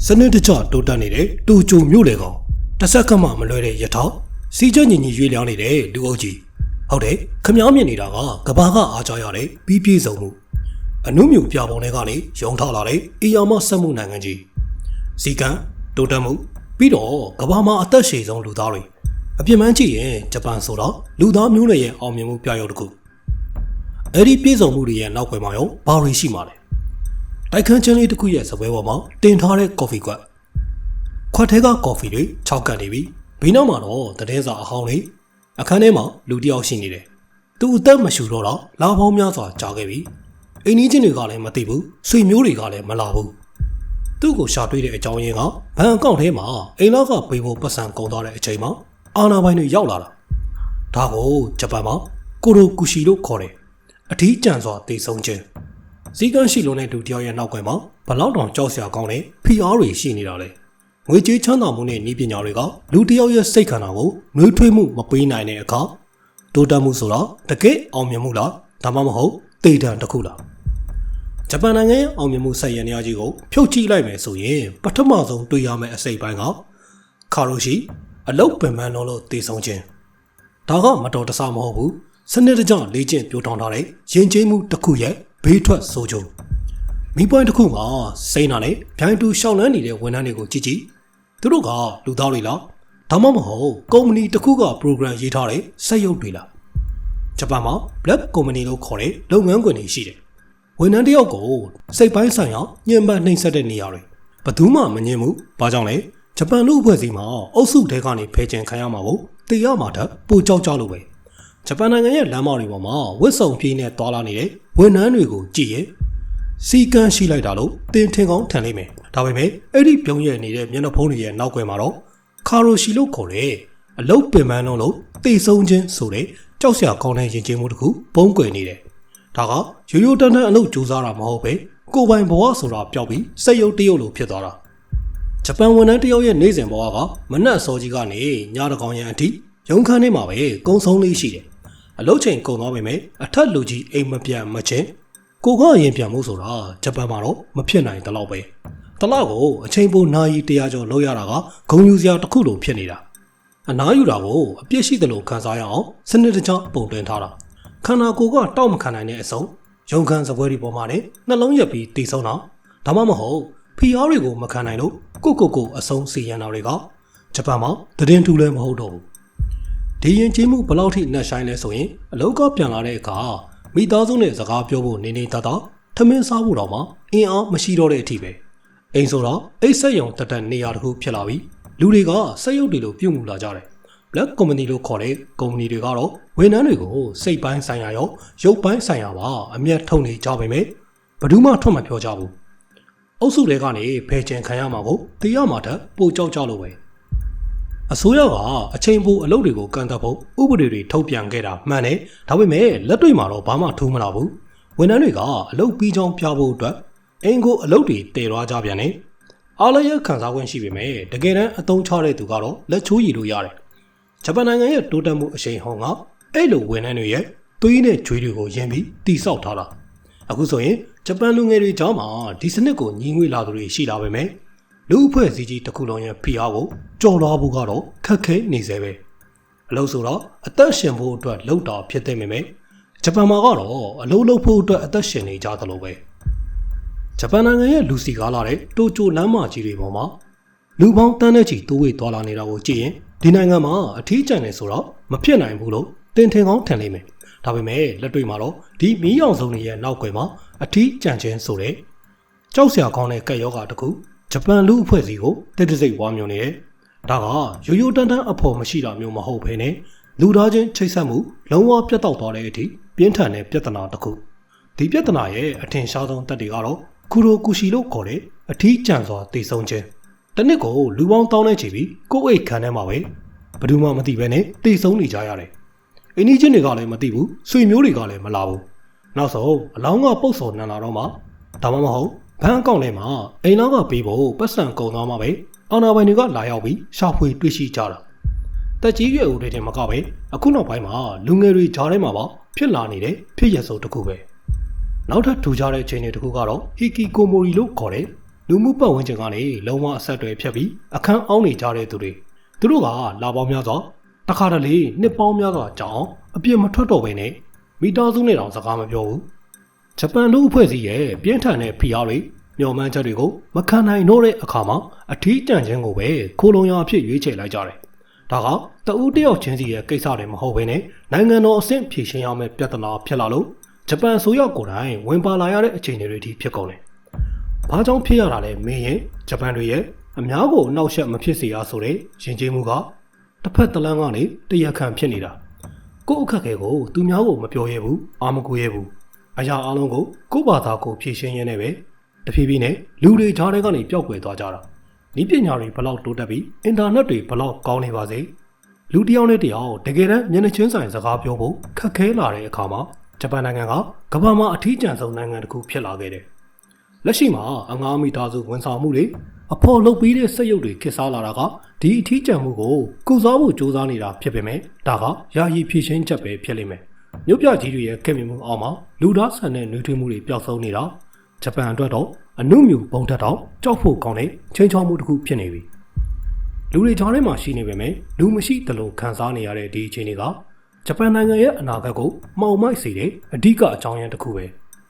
စနစ်တကျတိုးတက်နေတဲ့တူကြိုမြို့လေကောင်တစ်စက္ကန့်မှမလွဲတဲ့ရထားစီးကျညီညီရွေးလျောင်းနေတဲ့လူအုပ်ကြီးဟုတ်တယ်ခမောင်းမြင်နေတာကကဘာကအားကြရတဲ့ပြီးပြေဆုံးမှုအနုမြူပြပုံတွေကနေရုံထားလာတဲ့အေယာမဆက်မှုနိုင်ငံကြီးစီကံတိုးတက်မှုပြီးတော့ကဘာမှာအသက်ရှည်ဆုံးလူသားတွေအပြစ်မှန်းကြည့်ရင်ဂျပန်ဆိုတော့လူသားမျိုးတွေရဲ့အောင်မြင်မှုပြရုပ်တစ်ခုအဲ့ဒီပြေဆုံးမှုတွေရဲ့နောက်ွယ်မှာရောဘာတွေရှိမှာလဲတိုက်ခန်းချင်းလေးတစ်ခုရဲ့စပွဲပေါ်မှာတင်ထားတဲ့ကော်ဖီခွက်ထဲကကော်ဖီတွေ6ကတ်နေပြီဘေးနောက်မှာတော့တည်င်းစာအဟောင်းလေးအခန်းထဲမှာလူတစ်ယောက်ရှိနေတယ်သူအသက်မရှူတော့တော့လာပေါင်းများစွာကြာခဲ့ပြီအိမ်ကြီးချင်းတွေကလည်းမသိဘူးဆွေမျိုးတွေကလည်းမလာဘူးသူ့ကိုရှာတွေ့တဲ့အကြောင်းရင်းကဘဏ်အကောင့်ထဲမှာအိမ်လောက်ကပေးဖို့ပတ်စံကုန်သွားတဲ့အချိန်မှာအာနာပိုင်တွေရောက်လာတာဒါကိုဂျပန်မှာကိုရိုကူရှီလို့ခေါ်တယ်အထီးကျန်စွာတည်ဆုံးခြင်းစည်းကမ်းရှိလို့တဲ့လူတယောက်ရဲ့နောက်ကွယ်မှာဘလောက်တောင်ကြောက်စရာကောင်းတဲ့ဖိအားတွေရှိနေတာလေငွေကြေးချမ်းသာမှုနဲ့ဤပညာတွေကလူတယောက်ရဲ့စိတ်ခန္ဓာကိုနှွေးထွေးမှုမပေးနိုင်တဲ့အခါတိုးတက်မှုဆိုတော့တကယ်အောင်မြင်မှုလားဒါမှမဟုတ်တေတံတစ်ခုလားဂျပန်နိုင်ငံရဲ့အောင်မြင်မှုဆက်ရနေရကြီးကိုဖြုတ်ကြည့်လိုက်မယ်ဆိုရင်ပထမဆုံးတွေ့ရမယ့်အစိပ်ပိုင်းကခါရိုရှိအလုတ်ပင်ပန်းလုံးလို့တည်ဆုံးခြင်းဒါကမတော်တဆမဟုတ်ဘူးစနစ်တကျလေ့ကျင့်ပြိုးထောင်ထားတဲ့ယဉ်ကျေးမှုတစ်ခုရဲ့ဘေးထွက်ဆိုကြမိပွိုင်းတစ်ခုမှာစိမ့်နာနဲ့ဗျိုင်းတူရှောင်းလန်းနေတဲ့ဝန်ထမ်းတွေကိုကြည့်ကြည့်သူတို့ကလူသားတွေလားဒါမှမဟုတ်ကုမ္ပဏီတစ်ခုက program ရေးထားတဲ့စက်ရုပ်တွေလားဂျပန်မှာ black company လို့ခေါ်တဲ့လုပ်ငန်းခွင်တွေရှိတယ်ဝန်ထမ်းတစ်ယောက်ကိုစိတ်ပိုင်းဆိုင်ရာညှဉ်းပန်းနှိပ်စက်တဲ့နေရာတွေဘယ်သူမှမငြင်းဘူးဘာကြောင့်လဲဂျပန်လူအဖွဲ့အစည်းမှာအုပ်စုတဲကနေဖယ်ကျင်ခံရမှာကိုတေရမှာတက်ပိုကြောက်ကြလို့ပဲဂျပန်နိုင်ငံရဲ့လမ်းမတွေပေါ်မှာဝစ်စုံပြေးနဲ့တွာလာနေတဲ့ဝန်ထမ်းတွေကိုကြည့်ရင်စီကန်းရှိလိုက်တာလို့တင်ထင်ကောင်းထင်လိမ့်မယ်ဒါပေမဲ့အဲ့ဒီပြုံးရနေတဲ့မျက်နှာဖုံးတွေရဲ့နောက်ွယ်မှာတော့ခါရိုရှီလို့ခေါ်တဲ့အလုတ်ပင်ပန်းလုံးလို့တေဆုံးခြင်းဆိုတဲ့ကြောက်စရာကောင်းတဲ့ယဉ်ကျေးမှုတစ်ခုပုံကွယ်နေတယ်ဒါကရိုးရိုးတန်းတန်းအလုပ်ကြိုးစားတာမဟုတ်ပဲကိုယ်ပိုင်ဘဝဆိုတာပျောက်ပြီးစက်ရုပ်တရုပ်လိုဖြစ်သွားတာဂျပန်ဝန်ထမ်းတယောက်ရဲ့နေ့စဉ်ဘဝကမနက်စောကြီးကနေညတကောင်ရန်အထိရုံခန်းထဲမှာပဲကုန်းဆုံးလေးရှိတယ်အလုပ်ချိန်ကုန်သွားပေမဲ့အထက်လူကြီးအိမ်မပြန်မချင်းကိုကအရင်ပြန်မှုဆိုတာဂျပန်မှာတော့မဖြစ်နိုင်တဲ့လောက်ပဲတလောက်ကိုအချိန်ပိုနာရီ100ကျော်လောက်ရတာကဂုံယူစရာတစ်ခုလိုဖြစ်နေတာအနားယူတာကိုအပြစ်ရှိတယ်လို့ခံစားရအောင်စနစ်တကျပုံသွင်းထားတာခန္ဓာကိုယ်ကတောက်မခံနိုင်တဲ့အစုံရုံခန်းစပွဲတွေပေါ်မှာလည်းနှလုံးရက်ပြီးတည်ဆုံးတာဒါမှမဟုတ်ဖီအားတွေကိုမခံနိုင်လို့ကိုအစုံစီရန်တာတွေကဂျပန်မှာတည်င်းထူလည်းမဟုတ်တော့ဘူးဒီရင်ကျေးမှုဘယ်လောက်ထိနှက်ဆိုင်လဲဆိုရင်အလောက်ကပြန်လာတဲ့အခါမိသားစုနဲ့စကားပြောဖို့နေနေတတ်တာထမင်းစားဖို့တော့မှအင်အားမရှိတော့တဲ့အထိပဲအိမ်ဆိုတော့အိတ်ဆက်ရုံတက်တက်နေရာတစ်ခုဖြစ်လာပြီလူတွေကစက်ရုပ်တွေလိုပြုတ်မှုလာကြတယ် black company လို့ခေါ်တဲ့ကုမ္ပဏီတွေကတော့ဝန်ထမ်းတွေကိုစိတ်ပိုင်းဆိုင်ရာရောရုပ်ပိုင်းဆိုင်ရာပါအမျက်ထုတ်နေကြပေမဲ့ဘယ်သူမှထွက်မပြောကြဘူးအုပ်စုတွေကနေဖယ်ကျင်ခံရမှာကိုတရားမှတက်ပိုကြောက်ကြလို့ပဲအစိုးရကအချိန်ပိုအလုပ်တွေကိုကန်သက်ဖို့ဥပဒေတွေထုတ်ပြန်ခဲ့တာမှန်တယ်ဒါပေမဲ့လက်တွေ့မှာတော့ဘာမှထူးမလာဘူးဝန်ထမ်းတွေကအလုပ်ပြီးချောင်းပြဖို့အတွက်အင်ကိုအလုပ်တွေတည်သွားကြပြန်တယ်အားလည်းရခံစား권ရှိပေမဲ့တကယ်တမ်းအသုံးချတဲ့သူကတော့လက်ချိုးရည်လို့ရတယ်ဂျပန်နိုင်ငံရဲ့တိုးတက်မှုအရှိန်ဟောင်းကအဲ့လိုဝန်ထမ်းတွေရဲ့သွေးနဲ့ကြွေးတွေကိုယဉ်ပြီးတိဆောက်ထားတာအခုဆိုရင်ဂျပန်လူငယ်တွေကြားမှာဒီစနစ်ကိုညီငွေလာသူတွေရှိလာပေမဲ့လူအဖွဲ့အစည်းကြီးတစ်ခုလုံးရဲ့ဖိအားကိုကြော်လွှားဖို့ကတော့ခက်ခဲနေစေပဲအလုပ်ဆိုတော့အသက်ရှင်ဖို့အတွက်လုပ်တာဖြစ်တဲ့ပေမဲ့ဂျပန်မှာကတော့အလုပ်လုပ်ဖို့အတွက်အသက်ရှင်နေကြသလိုပဲဂျပန်နိုင်ငံရဲ့လူစီကားလာတဲ့တိုကျိုလမ်းမကြီးတွေပေါ်မှာလူပေါင်းတန်းတဲ့ချီတိုးဝေးသွားလာနေတာကိုကြည့်ရင်ဒီနိုင်ငံမှာအထီးကျန်နေဆိုတော့မဖြစ်နိုင်ဘူးလို့တင်ထင်ကောင်းထင်လိမ့်မယ်ဒါပေမဲ့လက်တွေ့မှာတော့ဒီမီးရောင်စုံတွေရဲ့နောက်ွယ်မှာအထီးကျန်ခြင်းဆိုတဲ့ကြောက်စရာကောင်းတဲ့ကက်ယောဂါတစ်ခုဂျပန်လူအဖွဲ့အစည်းကိုတိတ်တဆိတ်ဝါမျိုးနေတယ်ဒါကရိုးရိုးတန်းတန်းအဖို့မရှိတာမျိုးမဟုတ်ဘဲနဲ့လူသားချင်းချိတ်ဆက်မှုလုံးဝပြတ်တောက်သွားတဲ့အထိပြင်းထန်တဲ့ပြဿနာတစ်ခုဒီပြဿနာရဲ့အထင်ရှားဆုံးသက်တွေကတော့ကူရိုကူရှီလို့ခေါ်တဲ့အထီးကျန်စွာတည်ဆုံးခြင်းတနစ်ကိုလူပေါင်းတောင်းနေချီပြီးကိုယ့်အိတ်ခံထဲမှာပဲဘယ်သူမှမသိဘဲနဲ့တည်ဆုံးနေကြရတယ်အိနီးချင်းတွေကလည်းမသိဘူးဆွေမျိုးတွေကလည်းမလာဘူးနောက်ဆုံးအလောင်းကပုတ်စော်နံလာတော့မှဒါမှမဟုတ်ဘဏ်အကောင့်ထဲမှာအိမ်လောက်ကပေးဖို့ပတ်စံကုန်သွားမှပဲအာဏာပိုင်တွေကလာရောက်ပြီးရှာဖွေတွေ့ရှိကြတာတက်ကြီးရွယ်ဦးတွေတင်မကပဲအခုနောက်ပိုင်းမှာလူငယ်တွေကြားထဲမှာပါဖြစ်လာနေတဲ့ဖြစ်ရဆိုတစ်ခုပဲနောက်ထပ်ထူခြားတဲ့အခြေအနေတစ်ခုကတော့ဟီကီကိုမိုရီလို့ခေါ်တဲ့ လူမှုပတ်ဝန်းကျင်ကနေလုံးဝအဆက်အသွယ်ဖြတ်ပြီးအခန်းအောင်းနေကြတဲ့သူတွေသူတို့ကလာပေါင်းများစွာတခါတလေနှစ်ပေါင်းများစွာကြာအောင်အပြစ်မထွက်တော့ဘဲနဲ့မိသားစုနဲ့တောင်စကားမပြောဘူးဂျပန်လူအဖွဲ့အစည်းရဲ့ပြင်းထန်တဲ့ဖိအားတွေမျှော်မှန်းချက်တွေကိုမခံနိုင်တော့တဲ့အခါမှာအထီးကျန်ခြင်းကိုပဲခိုးလုံရအဖြစ်ရွေးချယ်လိုက်ကြတယ်ဒါကတဦးတယောက်ချင်းစီရဲ့ကိစ္စတွေမဟုတ်ဘဲနဲ့နိုင်ငံတော်အဆင့်ဖြေရှင်းရမယ့်ပြဿနာဖြစ်လာလို့ဂျပန်ဆိုရကိုယ်တိုင်ဝင်ပါလာရတဲ့အခြေအနေတွေထိဖြစ်ကုန်တယ်။ဘာကြောင့်ဖြစ်ရတာလဲမင်းရင်ဂျပန်တွေရဲ့အများကိုအနှောက်အယှက်မဖြစ်စေရဆိုတဲ့ယဉ်ကျေးမှုကတစ်ဖက်တစ်လမ်းကနေတရခံဖြစ်နေတာ။ကိုယ့်အခက်အခဲကိုသူများကိုမပြောရဘူးအာမကူရဘူး။အရာအလုံးကိုကိုယ့်ဘာသာကိုဖြေရှင်းရင်းနဲ့ပဲတဖြည်းဖြည်းနဲ့လူတွေကြားထဲကနေပျောက်ကွယ်သွားကြတာ။ဤပညာတွေဘလောက်တိုးတက်ပြီးအင်တာနက်တွေဘလောက်ကောင်းနေပါစေ။လူတစ်ယောက်နဲ့တစ်ယောက်တကယ်တမ်းမျက်နှာချင်းဆိုင်စကားပြောဖို့ခက်ခဲလာတဲ့အခါမှာဂျပန်နိုင်ငံကကမ္ဘာမှာအထီးကျန်ဆုံးနိုင်ငံတစ်ခုဖြစ်လာခဲ့တယ်။လက်ရှိမှာအငှားမိသားစုဝန်ဆောင်မှုတွေအဖို့လုပ်ပြီးတဲ့စက်ရုပ်တွေခေတ်စားလာတာကဒီအထီးကျန်မှုကိုကုစားဖို့ကြိုးစားနေတာဖြစ်ပေမဲ့ဒါကယာယီဖြည့်ရှင်းချက်ပဲဖြစ်လိမ့်မယ်။မြို့ပြကြီးတွေရဲ့ခင်မင်မှုအောက်မှာလူသားဆန်တဲ့နှွေးထွေးမှုတွေပျောက်ဆုံးနေတာဂျပန်အတွက်တော့အနုမြူပုံထက်တော့ကြောက်ဖို့ကောင်းတဲ့ချင်းချောင်းမှုတစ်ခုဖြစ်နေပြီ။လူတွေကြားထဲမှာရှိနေပေမဲ့လူမရှိတလို့ခံစားနေရတဲ့ဒီအခြေအနေကဂျပန်နိုင်ငံရဲ့အနာဂတ်ကိုမှောင်မိုက်စေတဲ့အဓိကအကြောင်းရင်းတစ်ခုပ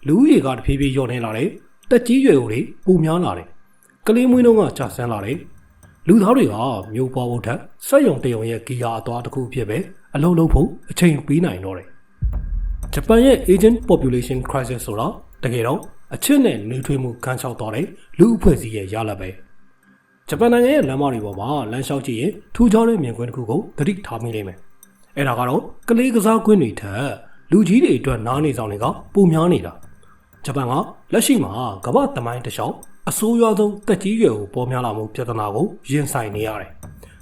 ဲလူဦးရေကတဖြည်းဖြည်းလျော့နေလာတယ်တက်ကြီးရွယ်တွေပုံများလာတယ်ကလေးမွေးနှုန်းကကျဆင်းလာတယ်လူသားတွေကမျိုးပွားဖို့ထက်စက်ရုံတရုံရဲ့ဂီယာအသွားတစ်ခုဖြစ်ပဲအလုံးလုံးဖို့အချိန်ပေးနိုင်တော့တယ်ဂျပန်ရဲ့ aging population crisis ဆိုတာတကယ်တော့အချစ်နဲ့နှွေးထွေးမှုခန်းချောက်သွားတဲ့လူအဖွဲ့အစည်းရဲ့ရလဒ်ပဲဂျပန်နိုင်ငံရဲ့လမ်းမတွေပေါ်မှာလမ်းလျှောက်ကြည့်ရင်ထူးခြားတဲ့မြင်ကွင်းတစ်ခုကိုသတိထားမိလိမ့်မယ်အဲ့ဒါကတော့ကလေးကစားကွင်းတွေထက်လူကြီးတွေအတွက်နားနေဆောင်တွေကပုံများနေတာဂျပန်ကလက်ရှိမှာကမ္ဘာသမိုင်းတစ်လျှောက်အဆိုးရွားဆုံးတက်ကြီးရွယ်ကိုပေါ်များလာမှုပြဿနာကိုရင်ဆိုင်နေရတယ်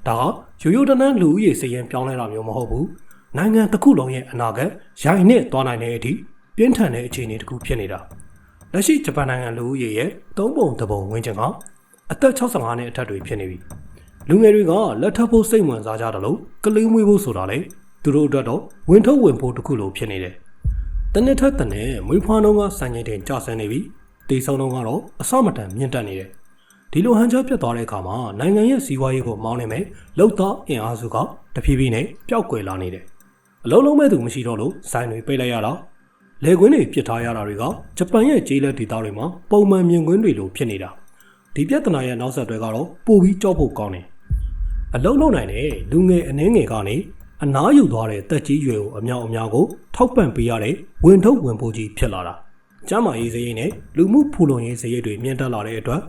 ဒါကရိုးရိုးတန်းတန်းလူဦးရေစည်ရင်ပြောင်းလဲတာမျိုးမဟုတ်ဘူးနိုင်ငံတစ်ခုလုံးရဲ့အနာဂတ်ရိုင်နဲ့သွားနိုင်တဲ့အထိပြင်းထန်တဲ့အခြေအနေတစ်ခုဖြစ်နေတာလက်ရှိဂျပန်နိုင်ငံလူဦးရေရဲ့3ပုံ1ပုံဝန်းကျင်ကအသက်65နှစ်အထက်တွေဖြစ်နေပြီလူငယ်တွေကလက်ထပ်ဖို့စိတ်ဝင်စားကြတယ်လို့ကလေးမွေးဖို့ဆိုတာလေသူတို့အတွက်တော့ဝင်ထုတ်ဝင်ဖို့တစ်ခုလိုဖြစ်နေတယ်တနစ်ထက်တနေ့မွေးဖွားနှုန်းကစံချိန်တင်ကျဆင်းနေပြီတေဆုံးနှုန်းကတော့အစမတန်မြင့်တက်နေတယ်ဒီလိုဟန်ချက်ပြတ်သွားတဲ့အခါမှာနိုင်ငံရဲ့စီးပွားရေးကိုမောင်းနေမယ်လောက်တော့အင်အားစုကတဖြည်းဖြည်းနဲ့ပျောက်ကွယ်လာနေတယ်အလုံးလုံးမဲ့သူမရှိတော့လို့စိုင်းတွေပိတ်လိုက်ရတာလေကွင်းတွေပစ်ထားရတာတွေကဂျပန်ရဲ့ကျေးလက်ဒေသတွေမှာပုံမှန်မြင်ကွင်းတွေလိုဖြစ်နေတာဒီပြဿနာရဲ့နောက်ဆက်တွဲကတော့ပိုပြီးကြောက်ဖို့ကောင်းတယ်အလုံးလုံးနိုင်တဲ့လူငယ်အနှင်းငယ်ကနေအနားယူသွားတဲ့တက်ကြီးရွယ်ကိုအမြောက်အများကိုထောက်ပံ့ပေးရတဲ့ဝင်ထုတ်ဝင်ပို့ကြီးဖြစ်လာတာကျမ်းမာရေးစရိတ်နဲ့လူမှုဖူလုံရေးစရိတ်တွေမြင့်တက်လာတဲ့အတွက်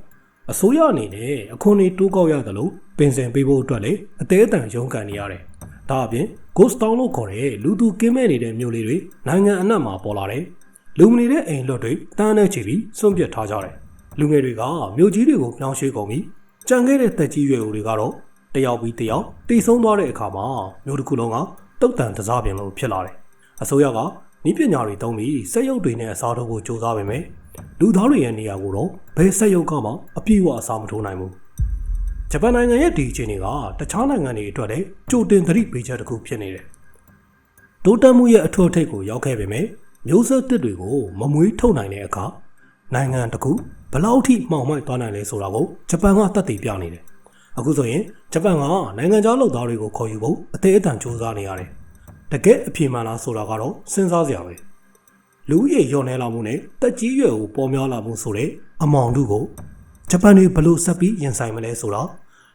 အစိုးရအနေနဲ့အခွန်တွေတိုးကောက်ရတယ်လို့ပင်စင်ပေးဖို့အတွက်လည်းအသေးအတန်ရုန်းကန်နေရတယ်ဒါအပြင် Ghost Town လို့ခေါ်တဲ့လူသူကင်းမဲ့နေတဲ့မြို့လေးတွေနိုင်ငံအနှံ့မှာပေါ်လာတယ်လူမနေတဲ့အိမ်လွတ်တွေတန်းနဲ့ချီပြီးစွန့်ပစ်ထားကြတယ်လူငယ်တွေကမြို့ကြီးတွေကိုပြောင်းရွှေ့ကုန်ပြီးကြံခဲ့တဲ့တက်ကြီးရွယ်တွေကတော့တယောက်ပြီးတယောက်တိတ်ဆုံးသွားတဲ့အခါမှာမျိုးတစ်ခုလုံးကတုတ်တန်တစားပြင်လို့ဖြစ်လာတယ်။အစိုးရကဤပညာတွေသုံးပြီးစက်ရုပ်တွေနဲ့အစားထိုးဖို့ကြိုးစားပေမဲ့လူသားတွေရဲ့နေရာကိုတော့ဘယ်စက်ရုပ်ကမှအပြည့်အဝအစားမထိုးနိုင်ဘူး။ဂျပန်နိုင်ငံရဲ့ဒီအခြေအနေကတခြားနိုင်ငံတွေအတွက်လည်းကြိုတင်သတိပေးချက်တစ်ခုဖြစ်နေတယ်။တိုးတက်မှုရဲ့အထွတ်အထိပ်ကိုရောက်ခဲ့ပေမဲ့မျိုးဆက်သစ်တွေကိုမမွေးထုတ်နိုင်တဲ့အခါနိုင်ငံတစ်ခုဘယ်လောက်ထိမှောင်မိုက်သွားနိုင်လဲဆိုတာကိုဂျပန်ကသက်သေပြနေတယ်။အခုဆိုရင်ဂျပန်ကနိုင်ငံခြားလုပ်သားတွေကိုခေါ်ယူဖို့အသေးအတန်စူးစမ်းနေရတယ်။တကယ်အပြေမှန်လားဆိုတာကတော့စဉ်းစားစရာပဲ။လူကြီးရော်နေလာမှုနဲ့တက်ကြီးရွယ်ကိုပေါ်များလာမှုဆိုတဲ့အမောင်တို့ကိုဂျပန်တွေဘယ်လိုဆက်ပြီးရင်ဆိုင်မလဲဆိုတ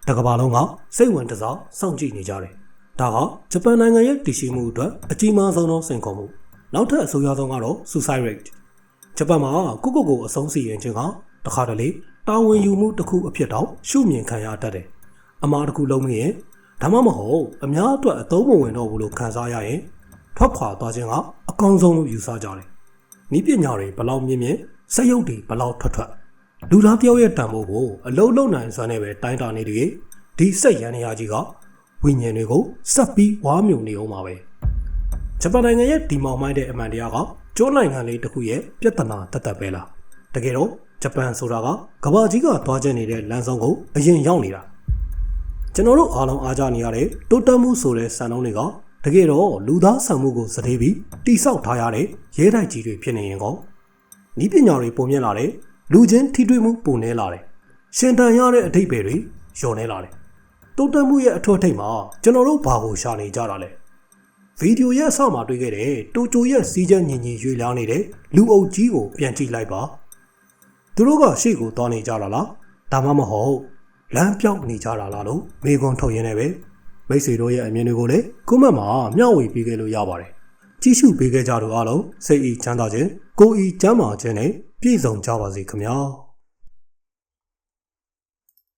ာတကမ္ဘာလုံးကစိတ်ဝင်စားစောင့်ကြည့်နေကြတယ်။ဒါကဂျပန်နိုင်ငံရဲ့တည်ရှိမှုအတွက်အကြီးမားဆုံးသောစိန်ခေါ်မှု။နောက်ထပ်အဆိုးရွားဆုံးကတော့ suicide rateဂျပန်မှာကိုအဆုံးစီရင်ခြင်းကတခါတလေတာဝန်ယူမှုတစ်ခုအဖြစ်တော့ရှုမြင်ခံရတတ်တယ်။အမှားတစ်ခုလုံးမရင်ဒါမှမဟုတ်အများအတွက်အသုံးမဝင်တော့ဘူးလို့ခံစားရရင်ထွက်ခွာသွားခြင်းကအကောင်းဆုံးလို့ယူဆကြတယ်။ဤပညာတွေဘလောက်မြင့်မြင့်စက်ရုပ်တွေဘလောက်ထွက်လူသားတယောက်ရဲ့တန်ဖိုးကိုအလုံးလုံးနိုင်စွမ်းနဲ့ပဲတိုင်းတာနေတယ်ဒီစက်ရန်နေရာကြီးကဝိညာဉ်တွေကိုစက်ပြီးဝါမြုံနေအောင်ပါပဲ။ဂျပန်နိုင်ငံရဲ့ဒီမောင်မိုင်းတဲ့အမှန်တရားကကျွန်းနိုင်ငံလေးတစ်ခုရဲ့ပြဿနာတတ်ပဲလား။တကယ်တော့ဂျပန်ဆိုတာကကမ္ဘာကြီးကသွားကျနေတဲ့လမ်းဆုံးကိုအရင်ရောက်နေတာကျွန်တော်တို့အားလုံးအားကြနေရတဲ့တိုးတက်မှုဆိုတဲ့စံနှုန်းတွေကတကယ်တော့လူသားဆံမှုကိုစတေးပြီးတိဆောက်ထားရတဲ့ရဲတိုက်ကြီးတွေဖြစ်နေရင်ကောဤပညာတွေပုံမြင်လာတဲ့လူချင်းထိတွေ့မှုပုံနေလာတယ် ရှင်တန်ရတဲ့အထိပ္ပယ်တွေလျော်နေလာတယ်တိုးတက်မှုရဲ့အထွတ်ထိပ်မှာကျွန်တော်တို့ဘာကိုရှာနေကြတာလဲဗီဒီယိုရဲ့အစမှာတွေ့ခဲ့တဲ့တိုကျိုရဲ့စီးကျန်းညီညီရွေ့လျားနေတဲ့လူအုပ်ကြီးကိုပြန်ကြည့်လိုက်ပါသူတို့ကရှေ့ကိုသွားနေကြတာလားဒါမှမဟုတ်လမ်းပြောက်နေကြတာလားလို့မေးခွန်းထုတ်ရင်းနဲ့ပဲမိတ်ဆွေတို့ရဲ့အမြင်တွေကိုလည်းကွန်မန့်မှာမျှဝေပေးခဲ့လို့ရပါတယ်ကြည့်ရှုပေးခဲ့ကြတော့အားလုံးစိတ်ဤချမ်းသာခြင်းကိုယ်ဤကျန်းမာခြင်းနဲ့ပြည့်စုံကြပါစေခင်ဗျာ